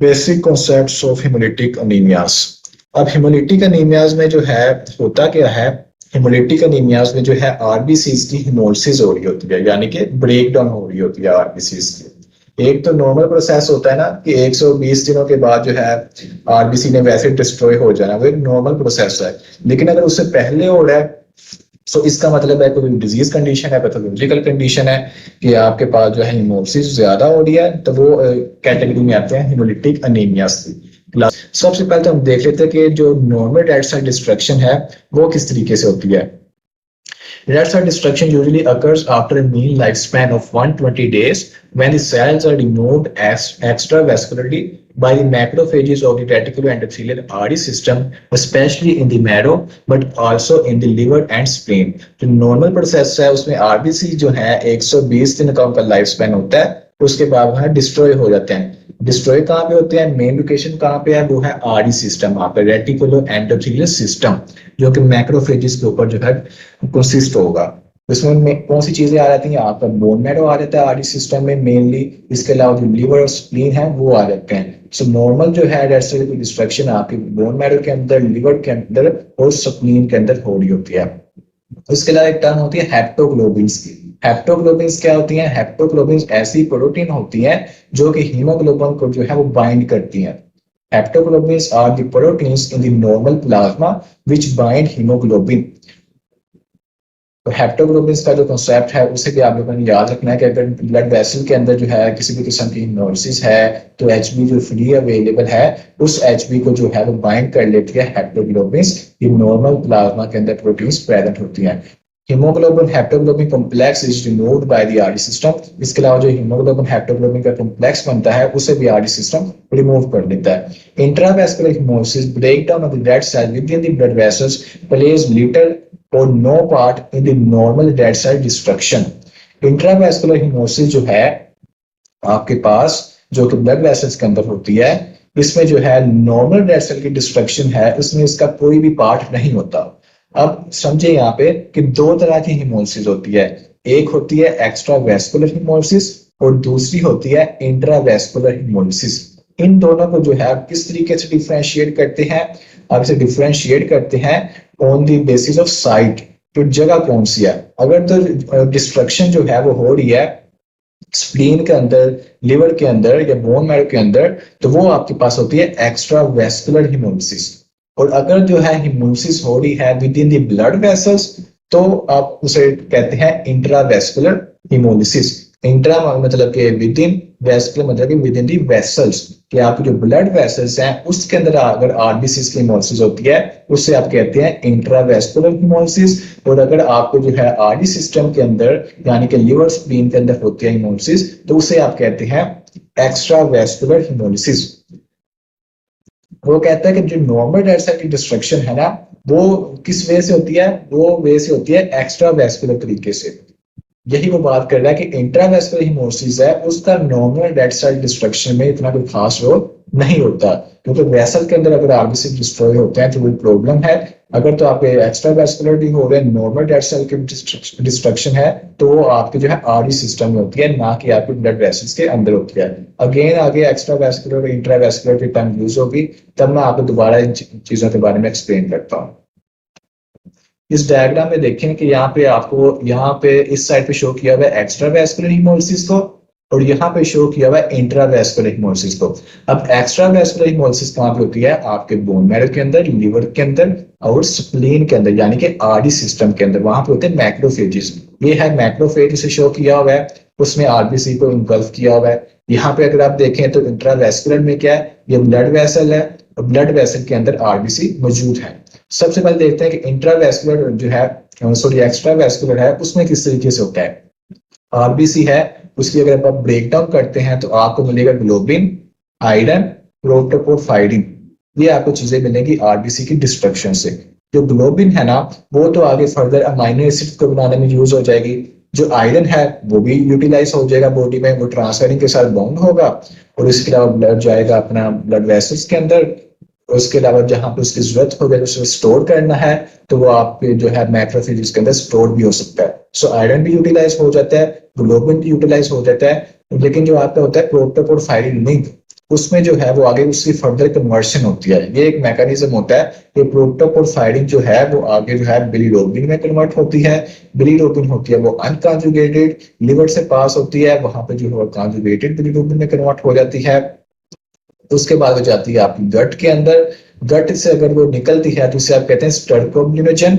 Basic concepts of haemolytic anaemias. अब haemolytic अनीमियाज में जो है होता क्या है, हेमोलिटिक अनीमियाज में जो है आरबीसीज की हेमोलिसिस हो रही होती है, यानी कि ब्रेक डाउन हो रही होती है आरबीसीज की। एक तो नॉर्मल प्रोसेस होता है ना कि 120 दिनों के बाद जो है आरबीसी ने वैसे डिस्ट्रॉय हो जाना, वो एक नॉर्मल प्रोसेस है। लेकिन अगर उससे पहले हो रहा है तो इसका मतलब है कोई डिजीज कंडीशन है, पैथोलॉजिकल कंडीशन है कि आपके पास जो है हेमोलिसिस ज्यादा हो रही है, तो वो कैटेगरी में आते हैं हेमोलिटिक अनीमियाज की। सबसे पहले तो हम देख लेते हैं कि जो नॉर्मल रेड सेल डिस्ट्रक्शन है वो किस तरीके से होती है। Red cell destruction usually occurs after a mean lifespan of 120 days when the cells are removed extravascularly by the macrophages of the reticuloendothelial RD system, especially in the marrow, but also in the liver and spleen. जो normal process है उसमें RBC जो है 120 दिन का उनका life span होता है, उसके बाद वहाँ डिस्ट्रॉय हो जाते हैं। डिस्ट्रॉय कहाँ पे होते हैं, मेन लोकेशन कहाँ पे है, वो है आरडी सिस्टम, वहाँ पे रेटिकुलो एंडोथेलियल सिस्टम, जो कि मैक्रोफेजेस के ऊपर जो है कंसिस्ट होगा। इसमें कौन सी चीजें आ जाती हैं, आपका बोन मैरो आ जाता है आरडी सिस्टम में मेनली, इसके अलावा जो लिवर और स्प्लीन है वो आ जाते हैं। सो नॉर्मल जो है रेड सेल की डिस्ट्रक्शन आपकी बोन मैरो के अंदर, लिवर के अंदर और स्प्लीन के अंदर हो रही होती है। उसके अलावा एक टर्म होती है हेप्टोग्लोबिन्स की। हेप्टोग्लोबिन्स क्या होती हैं, हेप्टोग्लोबिन्स ऐसी प्रोटीन होती हैं जो कि हीमोग्लोबिन को जो है वो बाइंड करती हैं। Haptoglobins are the proteins in the normal plasma which bind hemoglobin. तो हेप्टोग्लोबिन्स का जो कॉन्सेप्ट है उसे भी आप लोगों ने याद रखना है कि अगर ब्लड वेसल के अंदर जो है किसी भी किस्म की हेमोलिसिस है तो एचबी जो फ्री अवेलेबल है उस एचबी को जो है वो बाइंड कर लेती है हेप्टोग्लोबिन्स। ये नॉर्मल प्लाज्मा के अंदर प्रोटीन्स प्रेजेंट होती हैं। Haemoglobin haptoglobin complex is removed by the RD system. इसके अलावा जो हीमोग्लोबिन हेप्टोग्लोबिन का कॉम्प्लेक्स बनता है उसे भी आरडी सिस्टम रिमूव कर देता है। Intravascular haemolysis breakdown of the red cell within the blood vessels plays little और no part in the normal red cell destruction. Intravascular haemolysis जो है आपके पास जो कि ब्लड वेसल्स के अंदर होती है, इसमें जो है नॉर्मल रेड सेल की डिस्ट्रक्शन है, इसमें इसका कोई भी पार्ट नहीं होता। अब समझे यहाँ पे कि दो तरह की हेमोलिसिस होती है, एक होती है एक्स्ट्रावेस्कुलर हेमोलिसिस और दूसरी होती है इंट्रावेस्कुलर हेमोलिसिस। इन दोनों को जो है आप किस तरीके से डिफरेंशिएट करते हैं, आप इसे डिफरेंशिएट करते हैं on the basis of site, तो जगह कौन सी है। अगर तो डिस्ट्रक्शन जो है वो हो रही है स्प्लीन के अंदर, लिवर के अंदर या बोन मैरो के अंदर, तो वो आपके पास होती है एक्स्ट्रावेस्कुलर हेमोलिसिस। और अगर जो है हेमोलिसिस हो रही है with in the blood vessels तो आप उसे कहते हैं इंट्रावेस्कुलर हेमोलिसिस। इंट्रा मतलब कि विद इन, वेस्कुलर मतलब कि विद इन दी वेसल्स, कि आपके जो ब्लड वेसल्स हैं उसके अंदर अगर आरबीसी की हेमोलिसिस होती है उससे आप कहते हैं इंट्रावेस्कुलर हेमोलिसिस। और अगर आपको जो है आरडी सिस्टम के अंदर यानी कि लिवर स्प्लीन के अंदर होती है हेमोलिसिस तो उसे आप कहते हैं एक्स्ट्रावेस्कुलर हेमोलिसिस। वो कहता है कि जो नॉर्मल रेड सेल की डिस्ट्रक्शन है ना वो किस वे से होती है, वो वे से होती है एक्स्ट्रावेस्कुलर तरीके से। यही वो बात कर रहा है कि इंट्रावेस्कुलर हेमोलिसिस है उसका नॉर्मल रेड सेल डिस्ट्रक्शन में इतना कोई खास रोल नहीं होता, क्योंकि वेसल के अंदर अगर आरबीसी डिस्ट्रॉय होते हैं तो वो प्रॉब्लम है। अगर तो आपके एक्स्ट्रावेस्कुलर भी हो रहे हैं, नॉर्मल रेड सेल की डिस्ट्रक्शन है तो वो आपके जो है आरडी सिस्टम में होती है, ना कि आपके ब्लड वेसल्स के अंदर होती है। अगेन आगे एक्स्ट्रावेस्कुलर और इंट्रावेस्कुलर की टर्म यूज होगी तब मैं आपको दोबारा इन चीजों के बारे में एक्सप्लेन करता हूँ। इस डायग्राम में देखें कि यहाँ पे आपको यहाँ पे इस साइड पे शो किया हुआ है एक्स्ट्रावेस्कुलर हेमोलिसिस को और यहाँ पे शो किया हुआ है इंट्रावेस्कुलर हेमोलिसिस को। अब एक्स्ट्रावेस्कुलर हेमोलिसिस कहाँ पे होती है, आपके बोन मैरो के अंदर, लिवर के अंदर और स्प्लीन के अंदर यानी कि आरडी सिस्टम के अंदर, वहां पे होते हैं मैक्रोफेजेस। ये है मैक्रोफेज से शो किया हुआ है, उसमें आरबीसी को इन्गल्फ किया हुआ है। यहाँ पे अगर आप देखें तो इंट्रावेस्कुलर में क्या है, ये ब्लड वेसल है और ब्लड वेसल के अंदर आरबीसी मौजूद है। सबसे पहले देखते हैं कि इंट्रावेस्कुलर जो है सॉरी एक्स्ट्रावेस्कुलर है उसमें किस तरीके से होता है। आरबीसी है उसकी अगर आप ब्रेक डाउन करते हैं तो आपको मिलेगा ग्लोबिन, आयरन, प्रोटोपोर्फायरिन, ये आपको चीजें मिलेंगी आरबीसी की डिस्ट्रक्शन से। जो ग्लोबिन है ना वो तो आगे फर्दर अमाइनो एसिड को बनाने में यूज हो जाएगी, जो आयरन है वो भी यूटिलाइज हो जाएगा बॉडी में, वो ट्रांसफरिंग के साथ बॉन्ड होगा और इसके अलावा ब्लड जाएगा अपना ब्लड वेसल्स के अंदर। उसके अलावा जहां पे उसकी जरूरत हो उसे स्टोर करना है तो वो आपके जो है मैक्रोफेजेस के अंदर स्टोर भी हो सकता है। सो आयरन भी यूटिलाइज हो जाता है, ग्लोबिन भी यूटिलाइज हो जाता है, लेकिन जो आपका होता है प्रोटोपोर्फायरिन लिंक उसमें जो है वो आगे उसकी फर्दर कन्वर्शन होती है। ये एक मैकेनिज्म होता है कि प्रोटोपोर्फायरिन जो है वो आगे जो है बिलीरुबिन में कन्वर्ट होती है। बिलीरुबिन होती है वो अनकॉन्जुगेटेड, लिवर से पास होती है, वहां पे जो है कॉन्जुगेटेड बिलीरुबिन में कन्वर्ट हो जाती है। उसके बाद हो जाती है आपकी गट के अंदर। गट से अगर वो निकलती है तो उसे आप कहते हैं स्टर्कोग्लिनोजन,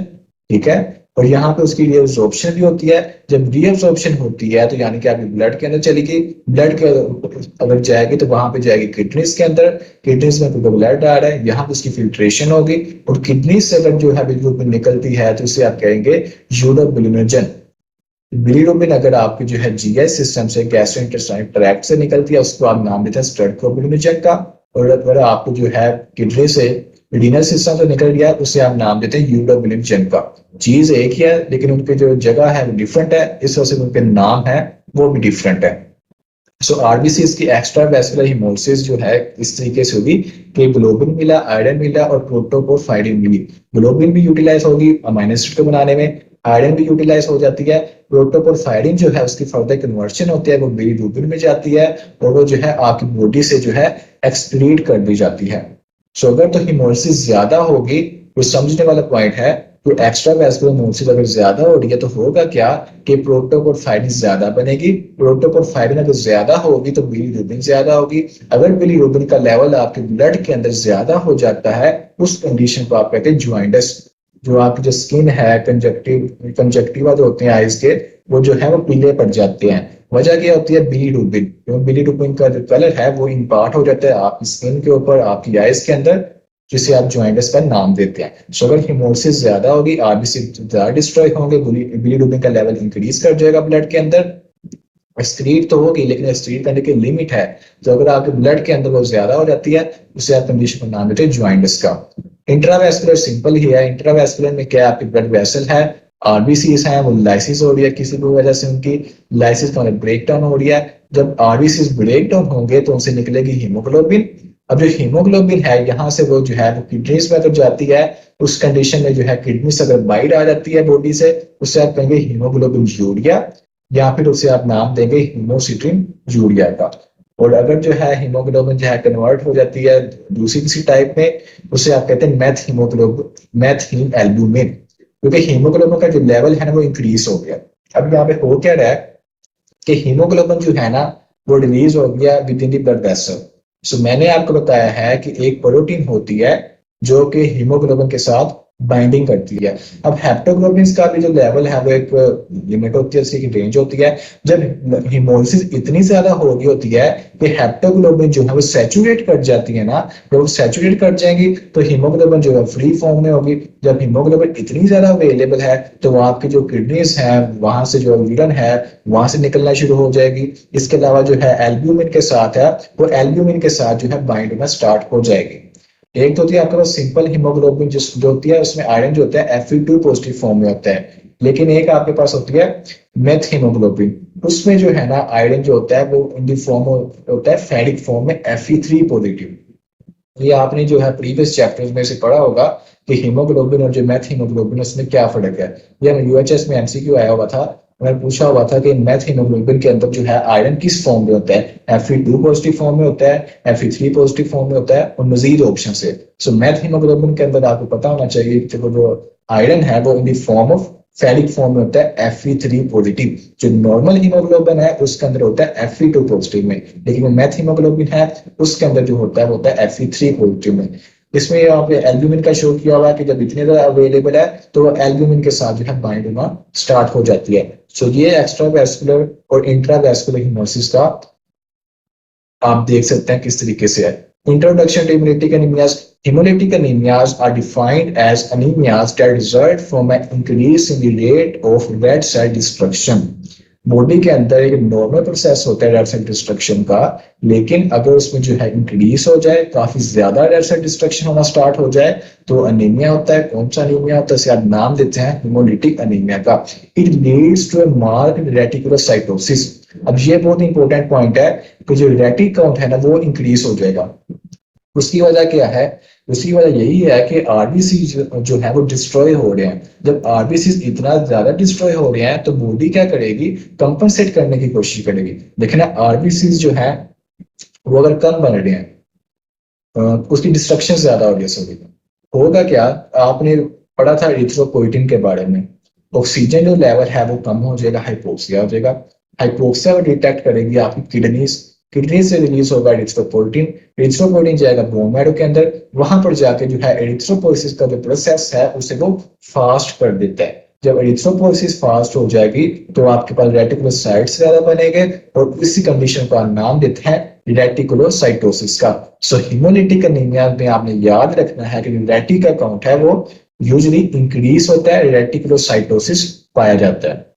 ठीक है। और यहाँ पे उसकी रीअब्जॉर्प्शन भी होती है। जब रीअब्जॉर्प्शन होती है तो यानी कि आपकी ब्लड के अंदर चली गई, ब्लड के अगर जाएगी तो वहां पे जाएगी किडनीज के अंदर। किडनीज में तो ब्लड आ रहा है, यहाँ पे उसकी फिल्ट्रेशन होगी और किडनी से अगर जो है बिल्कुल निकलती है तो उसे आप कहेंगे यूरोबिलिनोजन। बिलीरुबिन अगर आपकी जो है जीआई सिस्टम से गैस्ट्रोइंटेस्टाइनल ट्रैक्ट से निकलती है उसको आप नाम देते हैं स्टर्कोबिलिनोजन का। और अगर आपको जो है किडनी से रीनल सिस्टम से निकल गया उसे आप नाम देते हैं यूरोबिलिनोजन का। चीज एक ही है लेकिन उनकी जो जगह है वो डिफरेंट है, इस वजह से उनके नाम है वो भी डिफरेंट है। सो आरबीसी की एक्स्ट्रा वेस्कुलर हिमोलिसिस जो है इस तरीके से होगी कि ग्लोबिन मिला, आयरन मिला और प्रोटोपोर्फायरिन मिली। ग्लोबिन भी यूटिलाइज होगी अमीनो एसिड को बनाने में, आयरन भी यूटिलाइज हो जाती है। प्रोटोपोर्फायरिन जो है उसकी फर्दर कन्वर्शन होती है, वो बिलीरुबिन में जाती है और वो जो है आपकी बॉडी से जो है एक्सक्रीट कर दी जाती है। सो अगर तो हिमोलिसिस ज्यादा होगी तो समझने वाला पॉइंट है तो एक्स्ट्रा वेस्कुलर हिमोलिसिस अगर ज्यादा हो रही है तो होगा क्या कि प्रोटोपोर्फायरिन ज्यादा बनेगी। प्रोटोपोर्फायरिन अगर ज्यादा होगी तो बिलीरुबिन ज्यादा होगी। अगर बिलीरुबिन का लेवल आपके ब्लड के अंदर ज्यादा हो जाता है उस कंडीशन को आप कहते हैं ज्वाइंटिस। जो आपकी जो स्किन है, कंजक्टिवा जो होते हैं आईज के, वो जो है वो पीले पड़ जाते हैं। वजह क्या होती है? बिलीरुबिन। क्योंकि बिलीरुबिन का जो कलर है वो इम्पार्ट हो जाता है आपकी स्किन के ऊपर, आपकी आईज के अंदर, जिसे आप ज्वाइंटिस का नाम देते हैं। सो अगर हिमोलिसिस ज्यादा होगी, आरबीसी ज्यादा डिस्ट्रॉय होंगे, बिलीरुबिन का लेवल इंक्रीज कर जाएगा ब्लड के अंदर। एक्सक्रीट तो होगी लेकिन एक्सक्रीट करने की लिमिट है। तो अगर आपके ब्लड के अंदर वो ज्यादा हो जाती है उसे आप कंडीशन को नाम देते हैं ज्वाइंटिस का। इंट्रावेस्कुलर सिंपल ही है। इंट्रावेस्कुलर में क्या आपकी ब्लड वेसल है, आरबीसीज है, वो लाइसिस हो रही है, किसी भी वजह से उनकी लाइसिस का ब्रेक डाउन हो रही है। जब आरबीसीज ब्रेक डाउन होंगे तो उनसे निकलेगी हीमोग्लोबिन। अब जो हीमोग्लोबिन है यहाँ से वो जो है वो किडनीज में अगर जाती है, उस कंडीशन में जो है किडनी से अगर बाइट आ जाती है बॉडी से, उससे आप कहेंगे हीमोग्लोबिन यूरिया, या फिर उसे आप नाम देंगे हीमोसिट्रीन यूरिया का। और अगर जो है हीमोग्लोबिन जो है कन्वर्ट हो जाती है दूसरी किसी टाइप में, उसे आप कहते हैं methaemoglobin, methaemalbumin. क्योंकि हीमोग्लोबिन का जो लेवल है ना वो इंक्रीज हो गया। अब यहाँ पे हो क्या रहा है कि हीमोग्लोबिन जो है ना वो रिलीज हो गया within the blood vessel. So मैंने आपको बताया है कि एक प्रोटीन होती है जो कि हीमोग्लोबिन के साथ बाइंडिंग करती है। अब हेप्टोग्लोबिन का भी जो लेवल है वो एक लिमिट होती है, उसकी रेंज होती है। जब हिमोलिसिस इतनी ज्यादा हो गई होती है कि हेप्टोग्लोबिन जो है वो सैचुरेट कर जाती है ना, जब वो सैचुरेट कर जाएंगी तो हीमोग्लोबिन जो है फ्री फॉर्म में होगी। जब हीमोग्लोबिन इतनी ज्यादा अवेलेबल है तो वो आपकी जो किडनीज है वहां से जो यूरिन है वहां से निकलना शुरू हो जाएगी। इसके अलावा जो है एल्ब्यूमिन के साथ है, वो एल्ब्यूमिन के साथ जो है बाइंड होना स्टार्ट हो जाएगी। एक तो होती है आपके पास सिंपल हीमोग्लोबिन जो होती है उसमें आयरन जो होता है Fe2 पॉजिटिव फॉर्म में होता है। लेकिन एक आपके पास होती है मेथ हीमोग्लोबिन, उसमें जो है ना आयरन जो होता है वो इन दी फॉर्म होता है फेरिक फॉर्म में Fe3 पॉजिटिव। ये आपने जो है प्रीवियस चैप्टर्स में से पढ़ा होगा कि हीमोग्लोबिन और जो मेथ हीमोग्लोबिन उसमें क्या फर्क है। ये यूएचएस में एमसीक्यू आया हुआ था, मैंने पूछा हुआ था कि मेथ हीमोग्लोबिन के अंदर जो है आयरन किस फॉर्म में होता है, Fe2 पॉजिटिव फॉर्म में होता है, Fe3 पॉजिटिव फॉर्म में होता है और मजीद ऑप्शन से। सो मेथ हीमोग्लोबिन के अंदर आपको पता होना चाहिए कि जो आयरन है वो in the form of ferric form में होता है Fe3 पॉजिटिव। जो नॉर्मल हीमोग्लोबिन है उसके अंदर होता है Fe2 पॉजिटिव में, लेकिन मेथ हीमोग्लोबिन है उसके अंदर जो होता है वो होता है Fe3 पॉजिटिव में। इसमें यहाँ पे एल्ब्यूमिन का शो किया हुआ है कि जब इतने ज्यादा अवेलेबल है तो एल्ब्यूमिन के साथ जो है बाइंड होना स्टार्ट हो जाती है। सो ये एक्स्ट्रा वेस्कुलर और इंट्रा वेस्कुलर हिमोसिस का आप देख सकते हैं किस तरीके से है। Introduction to hemolytic anemias. Hemolytic anemias are defined as anemias that result from an increase in the rate of red cell destruction. Body के अंदर एक नॉर्मल प्रोसेस होता है रेड सेल डिस्ट्रक्शन का, लेकिन अगर उसमें जो है इंक्रीज हो जाए, काफी ज्यादा रेड सेल डिस्ट्रक्शन होना स्टार्ट हो जाए तो अनीमिया होता है। कौन सा अनीमिया होता है? इसे आप नाम देते हैं हिमोलिटिक अनीमिया का। It leads to a marked reticulocytosis. अब ये बहुत इंपॉर्टेंट पॉइंट है कि जो रेटिक काउंट है ना वो इंक्रीज हो जाएगा। उसकी वजह क्या है? उसकी वजह यही है कि आरबीसी जो है वो डिस्ट्रॉय हो रहे हैं। जब आरबीसी इतना ज्यादा डिस्ट्रॉय हो रहे हैं तो बॉडी क्या करेगी? कंपनसेट करने की कोशिश करेगी। लेकिन आरबीसी जो है वो अगर कम बन रहे हैं, उसकी डिस्ट्रक्शन ज्यादा हो रही है शरीर में, होगा क्या? आपने पढ़ा था एरिथ्रोपोइटिन के बारे में, ऑक्सीजन जो लेवल है वो कम हो जाएगा, हाइपोक्सिया हो जाएगा। हाइपोक्सिया डिटेक्ट करेगी आपकी किडनीज, किडनी से रिलीज होगा एरिथ्रोपोइटिन, एरिथ्रोपोइटिन जाएगा बोन मैरो के अंदर, वहां पर जाके जो है एरिथ्रोपोइसिस का जो प्रोसेस है उसे वो फास्ट कर देता है। जब एरिथ्रोपोइसिस फास्ट हो जाएगी तो आपके पास रेटिकुलोसाइट्स ज्यादा बनेंगे, और इसी कंडीशन का नाम देते हैं रेटिकुलोसाइटोसिस का। सो हिमोलिटिक एनीमिया में आपने याद रखना है कि रेटी का काउंट है वो यूजुअली इंक्रीज होता है, रेटिकुलोसाइटोसिस पाया जाता है।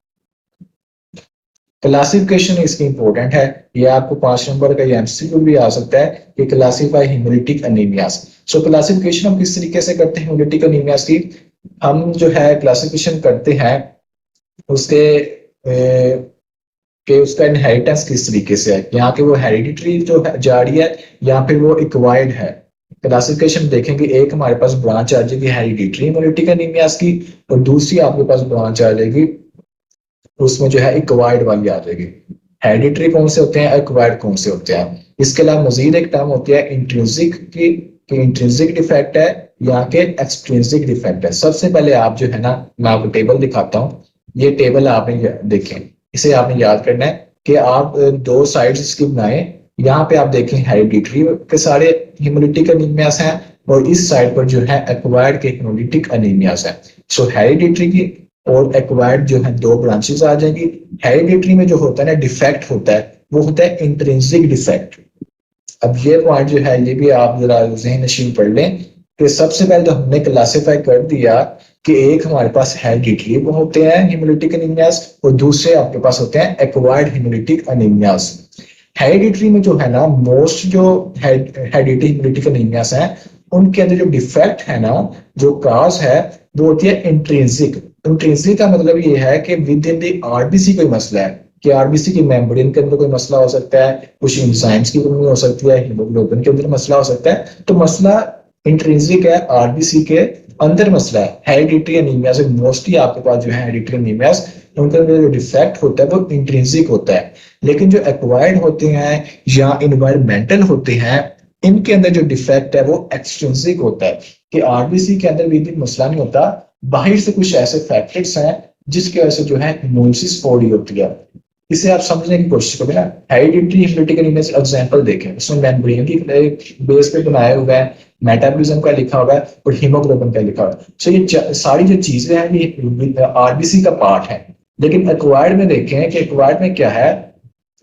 क्लासिफिकेशन इसकी इंपॉर्टेंट है, ये आपको 5 नंबर का एमसीक्यू भी आ सकता है कि क्लासिफाई हिमोलिटिक एनीमियास। सो क्लासिफिकेशन हम किस तरीके से करते हैं हिमोलिटिक एनीमियास की? हम जो है क्लासिफिकेशन करते हैं उसके कि उसका इनहेरिटेंस किस तरीके से है, यहाँ के वो हेरिडिटरी जो है जा रही है या फिर वो एक्वायर्ड है। क्लासिफिकेशन देखेंगे, एक हमारे पास ब्रांच आ जाएगी हेरिडिटरी हिमोलिटिक एनीमियास की, और दूसरी आपके पास ब्रांच आ जाएगी उसमें जो है एक्वायर्ड वाली आ जाएगी। हेरिडिटरी कौन से होते हैं, एक्वायर्ड कौन से होते हैं। इसके अलावा मजीद एक टर्म होती है इंट्रिंसिक की, इंट्रिंसिक डिफेक्ट है या के एक्सट्रिंसिक डिफेक्ट है। सबसे पहले आप जो है ना, मैं आपको टेबल दिखाता हूँ, ये टेबल आपने देखें, इसे आपने याद करना है कि आप दो साइड्स इसकी बनाएं। यहाँ पे आप देखें हेरिडिटरी के सारे हिमोलिटिक एनीमियास हैं, और इस साइड पर जो है एक्वायर्ड के हिमोलिटिक एनीमियास हैं। सो हेरिडिटरी की और एक्वायर्ड जो है दो ब्रांचेस आ जाएंगी। हेरिडिटरी में जो होता है ना डिफेक्ट होता है वो होता है इंट्रिंसिक डिफेक्ट। अब ये पॉइंट जो है ये भी आप जरा ज़हन नशीन पढ़ लें कि सबसे पहले तो हमने क्लासिफाई कर दिया कि एक हमारे पास हेरिडिटरी होते हैं हिमोलिटिक एनीमियास, और दूसरे आपके पास होते हैं एक्वायर्ड हिमोलिटिक एनीमियास। हेरिडिटरी में जो है ना मोस्ट जो हेरिडिटरी हिमोलिटिक एनीमियास हैं उनके अंदर जो डिफेक्ट है ना, जो काज है वो होती है इंट्रिंसिक। इंट्रिंसिक का मतलब ये है कि विद इन द आरबीसी कोई मसला है, कि आरबीसी की मेम्ब्रेन के अंदर कोई मसला हो सकता है, कुछ एंजाइम्स की कमी हो सकती है, हीमोग्लोबिन के अंदर मसला हो सकता है, तो मसला इंट्रिंसिक है, आरबीसी के अंदर मसला है। हेरिडिटरी एनीमिया से मोस्टली आपके पास जो है हेरिडिटरी एनीमियास उनका जो डिफेक्ट होता है वो इंट्रिंसिक होता है। लेकिन जो एक्वायर्ड होते हैं या इन्वायरमेंटल होते हैं इनके अंदर जो डिफेक्ट है वो एक्सट्रिंसिक होता है, कि आरबीसी के अंदर भी मसला नहीं होता, बाहर से कुछ ऐसे फैक्टर्स हैं जिसकी वजह से जो है इम्यूनिटी फॉडी होती है। इसे आप समझने की कोशिश करें ना, हेरिडिटरी हिमोलिटिक एनीमिया एग्जांपल देखें, उसमें मेम्ब्रेन की बेस पे बनाया हुआ है, मेटाबॉलिज्म का लिखा हुआ है और हीमोग्लोबिन का लिखा हुआ है। सो ये सारी जो चीजें हैं ये आरबीसी का पार्ट है। लेकिन एक्वायर्ड में देखें कि एक्वायर्ड में क्या है,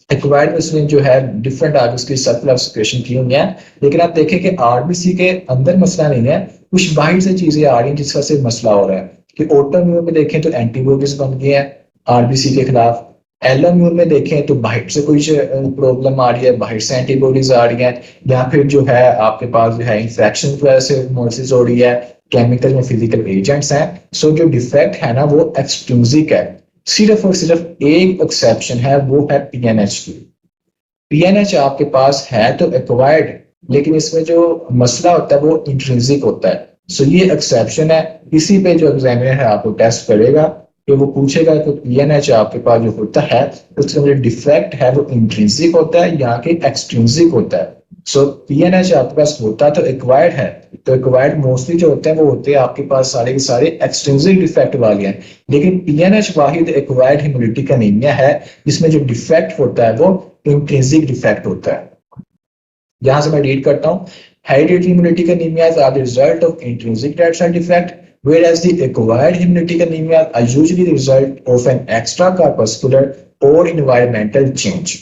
एक्वायर्ड में उसमें जो है डिफरेंट आगे उसकी सर्कुलर एक्सप्रेशन की हुई है, लेकिन आप देखें कि आरबीसी के अंदर मसला नहीं है, कुछ बाहर से चीजें आ रही हैं जिस वजह से मसला हो रहा है। कि ऑटोइम्यून में देखें तो एंटीबॉडीज बन गई है आरबीसी के खिलाफ, एलोइम्यून में देखें तो बाहर से कुछ प्रॉब्लम आ रही है, बाहर से एंटीबॉडीज आ रही है, या फिर जो है आपके पास जो है इंफेक्शन की वजह से मोसिस हो रही है, केमिकल में फिजिकल एजेंट्स हैं। सो जो डिफेक्ट है ना वो एक्सट्रिंसिक है। सिर्फ और सिर्फ एक एक्सेप्शन है, वो है पीएनएच की। पीएनएच आपके पास है तो एक्वायर्ड, लेकिन इसमें जो मसला होता है वो इंट्रिंसिक होता है। सो ये एक्सेप्शन है, इसी पे जो एग्जामिनर है आपको टेस्ट करेगा कि वो पूछेगा कि पीएनएच आपके पास जो होता है उसका जो डिफेक्ट है वो इंट्रिंसिक होता है या कि एक्सट्रिंसिक होता है। सो पीएनएच आपके पास होता तो एक्वायर्ड है, तो एक्वायर्ड मोस्टली जो होते हैं वो होते हैं आपके पास सारे के सारे एक्सट्रिंसिक डिफेक्ट वाले हैं। लेकिन पीएनएच वाहिद एक्वायर्ड हिमोलिटिक एनीमिया है जिसमें जो डिफेक्ट होता है वो इंट्रिंसिक डिफेक्ट होता है। यहां से मैं रीड करता हूं, hereditary haemolytic anaemias are the result of intrinsic dead cell defect, whereas the acquired hemolytic anemia are usually the result of an extracorpuscular or environmental change.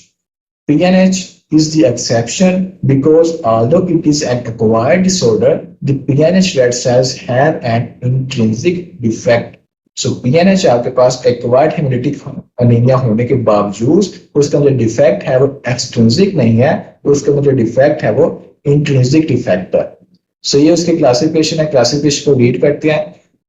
PNH is the exception because although it is an acquired disorder, the PNH red cells have an intrinsic defect. So PNH आपके पास acquired hemolytic anemia होने के बावजूद उसका जो defect है वो extrinsic नहीं है, उसका जो डिफेक्ट है वो इंट्रिंसिक डिफेक्ट है। सो ये उसकी क्लासिफिकेशन है, क्लासिफिकेशन को रीड करते हैं।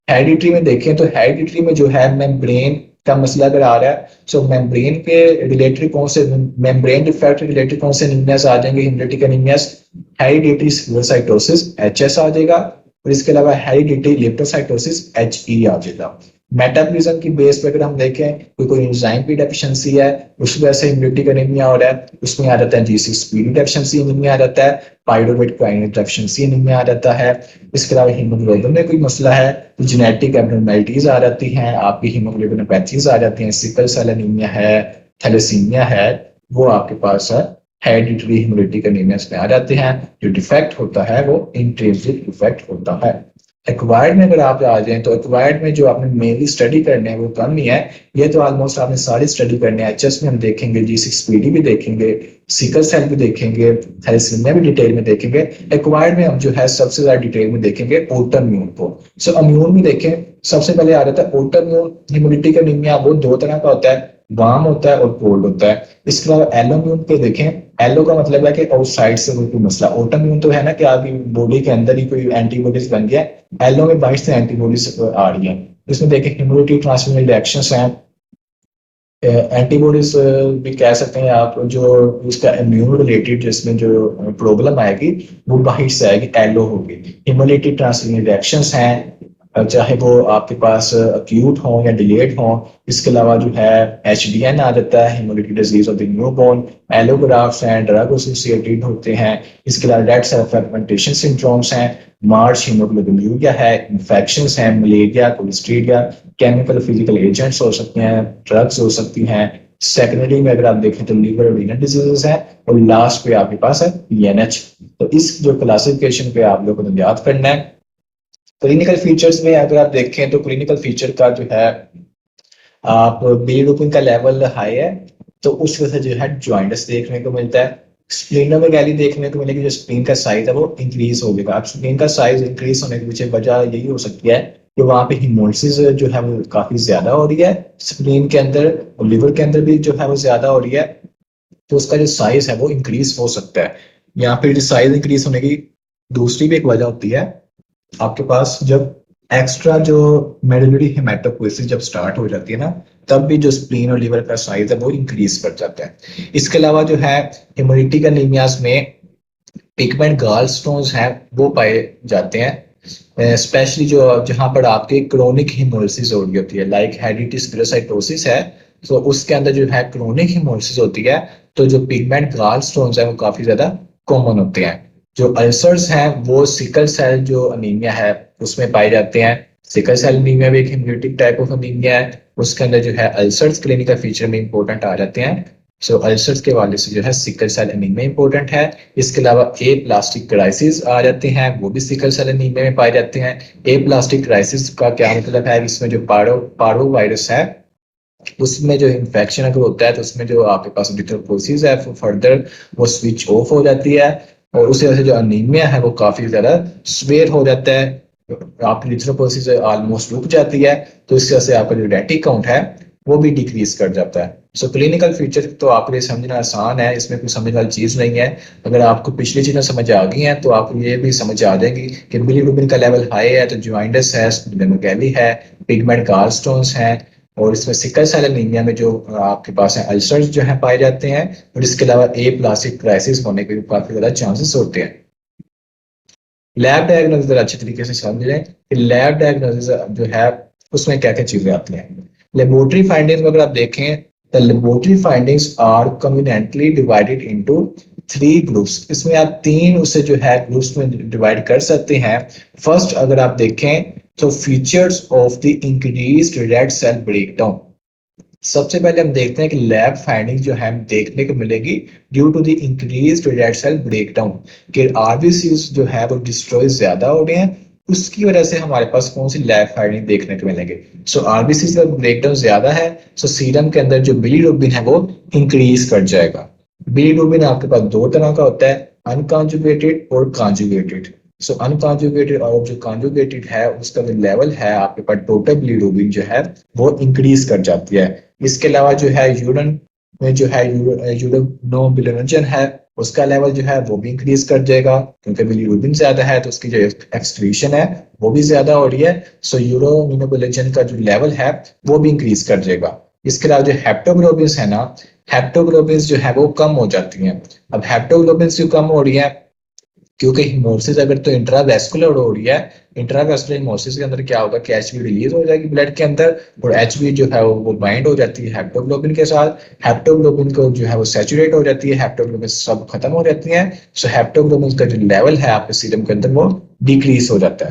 हेरिडिटरी में देखें तो हेरिडिटरी में जो है मेम्ब्रेन का मसला अगर आ रहा है, सो मेम्ब्रेन के रिलेटेड कौन से मेम्ब्रेन डिफेक्ट रिलेटेड कौन से एनीमियास आ जाएंगे हिमोलिटिक एनीमियास, हेरिडिटरी सिल्वरसाइटोसिस एचएस आ जाएगा, और इसके अलावा हेरिडिटरी लिप्टोसाइटोसिस एचई आ जाएगा। मेटाबॉलिज्म की बेस पे अगर हम देखें कोई एंजाइम की डेफिशिएंसी है, उस वजह से हेमोलिटिक एनीमिया हो रहा है, उसमें आ जाता है G6PD डेफिशिएंसी एनीमिया आ जाता है, पायरुवेट काइनेज डेफिशिएंसी एनीमिया आ जाता है। इसके अलावा हीमोग्लोबिन में कोई मसला है तो जेनेटिक एब्नॉर्मैलिटीज आ जाती हैं, आपकी हीमोग्लोबिनोपैथीज आ जाती हैं, सिकल सेल एनीमिया है, थैलेसीमिया है, वो आपके पास हेरिडिटरी हेमोलिटिक एनीमिया में आ जाते हैं। जो डिफेक्ट होता है वो इंट्रिंसिक डिफेक्ट होता है। एक्वायर्ड में अगर आप आ जाएं तो एक्वायर्ड में जो आपने मेनली स्टडी करने हैं वो कम ही है। ये तो ऑलमोस्ट आपने सारी स्टडी करने हैं। एचएस में हम देखेंगे, G6PD भी देखेंगे, सिकल सेल भी देखेंगे, थैलेसीमिया भी डिटेल में देखेंगे। एक्वायर्ड में हम जो है सबसे ज्यादा डिटेल में देखेंगे ऑटोइम्यून को। सो इम्यून में देखें, सबसे पहले आ जाता है ऑटोइम्यून हेमोलिटिक एनीमिया। वो दो तरह का होता है, वार्म होता है और कोल्ड होता है। इसके अलावा एलोइम्यून पे देखें, एलो का मतलब है कि आउटसाइड से कोई मसला। ऑटोइम्यून तो है ना कि आपकी बॉडी के अंदर ही कोई एंटीबॉडीज बन गया, एलो में बाहर से एंटीबॉडीज आ रही है। इसमें देखें इम्यूनिटी ट्रांसमिशन रिएक्शंस हैं, एंटीबॉडीज भी कह सकते हैं आप। जो इसका इम्यून रिलेटेड जिसमें जो प्रॉब्लम आएगी वो बाहर से आएगी, एलो होगी। इम्यूनिटी ट्रांसमिशन रिएक्शंस हैं, चाहे वो आपके पास अक्यूट हो या डिलेड हो। इसके अलावा जो है HDN आ जाता है, haemolytic disease of the newborn. Allografts हैं, ड्रग एसोसिएटेड होते हैं। इसके अलावा रेड सेल फ्रेगमेंटेशन सिंड्रोम्स हैं, मार्च हीमोग्लोबिनूरिया है, इन्फेक्शंस हैं, मलेरिया, कोलिस्ट्रीडिया, केमिकल फिजिकल एजेंट्स हो सकते हैं, ड्रग्स हो सकती हैं। सेकेंडरी में अगर आप देखें तो लीवर और रीनल डिजीजेस हैं, और लास्ट पे आपके पास है PNH। तो इस जो क्लासिफिकेशन पे आप लोगों को याद करना है। क्लिनिकल फीचर्स में अगर आप देखें तो क्लिनिकल फीचर का जो है, आप बिलीरुबिन का लेवल हाई है तो उस वजह से जो है जॉइंट्स देखने को मिलता है। स्प्लीनोमेगाली देखने को मिलेगी, जो स्प्लीन का साइज है वो इंक्रीज हो गया। अब स्प्लीन का साइज इंक्रीज होने के पीछे वजह यही हो सकती है कि वहां पे हिमोलिसिस जो है वो काफी ज्यादा हो रही है स्प्लीन के अंदर, और लिवर के अंदर भी जो है वो ज्यादा हो रही है, तो उसका जो साइज है वो इंक्रीज हो सकता है। यहाँ पे जो साइज इंक्रीज होने की दूसरी भी एक वजह होती है, आपके पास जब एक्स्ट्रा जो मेडुलरी हेमेटोपोइसिस जब स्टार्ट हो जाती है ना, तब भी जो स्प्लीन और लिवर का साइज है वो इंक्रीज कर जाता है। इसके अलावा जो है हेमोलिटिक एनीमियाज में पिगमेंट गॉलस्टोन्स हैं वो पाए जाते हैं, स्पेशली जो जहां पर आपके क्रोनिक हिमोलिसिस हो रही होती है, लाइक हेडिटिस पिरोसाइटोसिस है, तो उसके अंदर जो है क्रोनिक हिमोलिसिस होती है, तो जो पिगमेंट गॉलस्टोन्स है वो काफी ज्यादा कॉमन होते हैं। जो अल्सर्स हैं वो सिकल सेल जो अनीमिया है उसमें पाए जाते हैं। सिकल सेल अनीमिया भी एक हेमोलिटिक टाइप ऑफ अनीमिया है, उसके अंदर जो है अल्सर्स क्लिनिकल फीचर में इंपॉर्टेंट आ जाते हैं। सो अल्सर्स के वाले से जो है सिकल सेल एनीमिया इंपॉर्टेंट है। इसके अलावा ए प्लास्टिक क्राइसिस आ जाते हैं, वो भी सिकल सेल एनीमिया में पाए जाते हैं। ए प्लास्टिक क्राइसिस का क्या मतलब है, इसमें जो पारो वायरस है उसमें जो इन्फेक्शन अगर होता है तो उसमें जो आपके पास एरिथ्रोपोइसिस है फर्दर वो स्विच ऑफ हो जाती है, और उस वजह से जो अनीमिया है वो काफी ज्यादा स्वेयर हो जाता है, आपकी एरिथ्रोपोइसिस ऑलमोस्ट रुक जाती है, तो इस वजह से आपका जो रेटिक काउंट है वो भी डिक्रीज कर जाता है। सो क्लिनिकल फीचर तो आपके लिए समझना आसान है, इसमें कोई समझने वाली चीज नहीं है। अगर आपको पिछली चीजें समझ आ गई हैं तो आपको ये भी समझ आ जाएगी कि बिलीरुबिन का लेवल हाई है तो जॉइंटिस है, स्प्लेनोमेगाली है, पिगमेंट गॉलस्टोन्स हैं, और इसमें सिकल सेल एनीमिया में जो आपके पास है अल्सर्स जो है पाए जाते हैं, और इसके अलावा ए प्लास्टिक क्राइसिस होने के भी काफी ज्यादा चांसेस होते हैं। लैब डायग्नोसिस अच्छे तरीके से समझ लें कि लैब डायग्नोसिस जो है उसमें क्या क्या चीजें आती हैं। लेबोरेटरी फाइंडिंग्स में अगर आप देखें तो laboratory findings are conveniently divided into 3 groups. इसमें आप 3 उसे जो है ग्रुप्स में डिवाइड कर सकते हैं। फर्स्ट अगर आप देखें तो features of the increased red cell breakdown. सबसे पहले हम देखते हैं कि लैब फाइंडिंग जो है देखने को मिलेगी due to the increased red cell breakdown, कि आरबीसीज जो है वो डिस्ट्रॉय ज्यादा हो रहे हैं, उसकी वजह से हमारे पास कौन सी लैब फाइंडिंग देखने को मिलेंगे। सो आरबीसीज का ब्रेकडाउन ज्यादा है, सो सीरम के अंदर जो बिलीरुबिन है वो इंक्रीज कर जाएगा। बिलीरुबिन आपके पास 2 तरह का होता है, अनकॉन्जुगेटेड और कॉन्जुगेटेड। सो अनकॉन्जुगेटेड और जो कॉन्जुगेटेड है उसका जो लेवल है आपके पास टोटल बिलीरुबिन जो है वो इंक्रीज कर जाती है। इसके अलावा जो है यूरिन में जो है यूरिनोबिलिनोजन है उसका लेवल जो है वो भी इंक्रीज कर जाएगा, क्योंकि बिलीरुबिन ज्यादा है तो उसकी जो एक्सक्रीशन है वो भी ज्यादा हो रही है। सो यूरिनोबिलिनोजन का जो लेवल है वो भी इंक्रीज कर जाएगा। इसके अलावा जो हेप्टोग्लोबिन है ना, हेप्टोग्लोबिन जो है वो कम हो जाती हैं। अब हेप्टोग्लोबिन क्यों कम हो रही है, क्योंकि हिमोसिस अगर तो इंट्रावेस्कुलर हो रही है, इंट्रावेस्कुलर हिमोसिस के अंदर क्या होगा कि एचबी रिलीज हो जाएगी ब्लड के अंदर, और एचबी जो है वो बाइंड हो जाती है हेप्टोग्लोबिन के साथ, हेप्टोग्लोबिन को जो है वो सैचुरेट हो जाती है, हेप्टोग्लोबिन सब खत्म हो जाती है, सो हेप्टोग्लोबिन का जो लेवल है आपके सीरम के अंदर वो डिक्रीज हो जाता है।